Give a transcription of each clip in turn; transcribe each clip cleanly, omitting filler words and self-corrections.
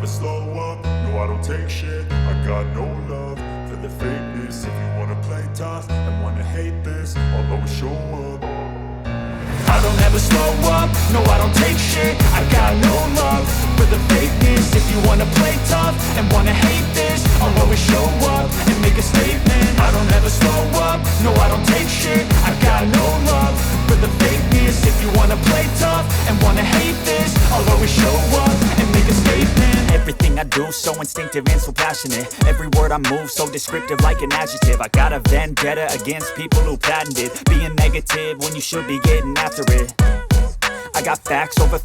slow up, no I don't take shit. I got no love for the fakeness. If you wanna play tough and wanna hate this, I'll always show up. I don't ever slow up, no I don't take shit. I got no love for the fakeness. If you wanna play tough and wanna hate this, I'll always show up and make a statement. I don't ever slow up, no I don't take shit. I got no love for the fakeness. If you wanna play tough and wanna hate this, I'll always show up and make a statement. Everything I do so instinctive and so passionate. Every word I move so descriptive like an adjective. I got a vendetta against people who patented being negative when you should be getting after it. I got facts over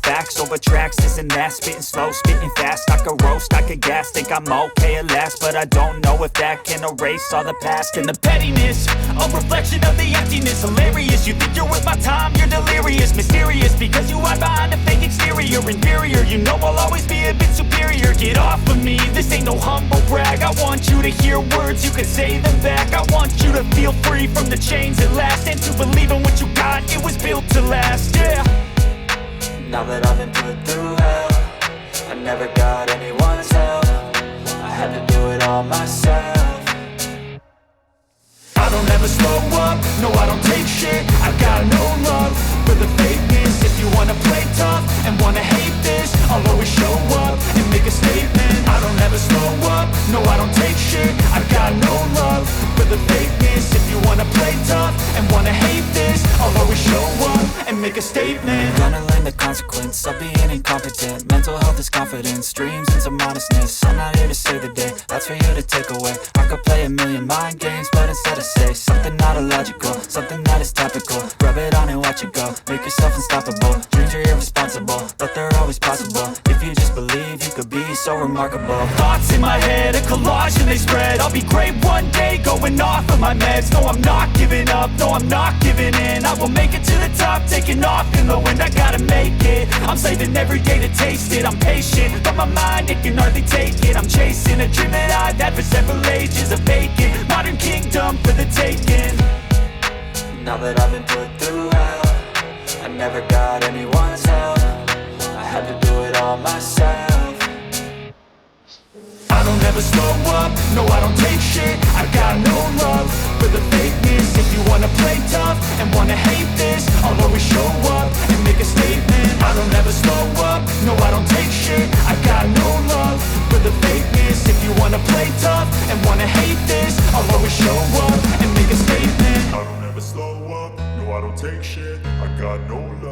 tracks, this and that. Spitting slow, spitting fast, I could roast, I could gas. Think I'm okay at last, but I don't know if that can erase all the past. And the pettiness, a reflection of the emptiness. Hilarious, you think you're worth my time, you're delirious. Mysterious, because you hide behind a fake exterior. Inferior, you know I'll always be a bit superior. Get off of me, this ain't no humble brag. I want you to hear words, you can say them back. I want you to feel free from the chains at last, and to believe in what you got, it was built to last, yeah. Now that I've been put through hell, I never got anyone's help. I had to do it all myself. I don't ever slow up, no I don't take shit. I got no love for the fakeness. If you wanna play tough and wanna hate this, I'll always show up and make a statement. I don't ever slow up, no I don't take shit. I got no love for the fakeness. If you wanna play tough and wanna hate this, I'll always show up and make a statement. Gonna learn the consequence of being incompetent. Mental health is confidence, dreams and some modestness. I'm not here to save the day, that's for you to take away. I could play a million mind games, but instead I say something not illogical, something that is topical. Rub it on and watch it go, make yourself unstoppable. Dreams are irresponsible, but they're always possible. If you just believe, you could be so remarkable. Thoughts in my head, a collage and they spread. I'll be great one day, going off of my meds. No, I'm not giving up, no, I'm not giving in. I will make it to the top, taking off in the wind. I gotta make it, I'm saving every day to taste it. I'm patient, but my mind, it can hardly take it. I'm chasing a dream that I've had for several ages. A vacant, modern kingdom for the taking. Now that I've been put through hell, I never got anyone's help. I had to do it all myself. I don't ever slow up, no I don't take shit. I got no love for the fakeness. If you wanna play tough and wanna hate this, I'll always show up and make a statement.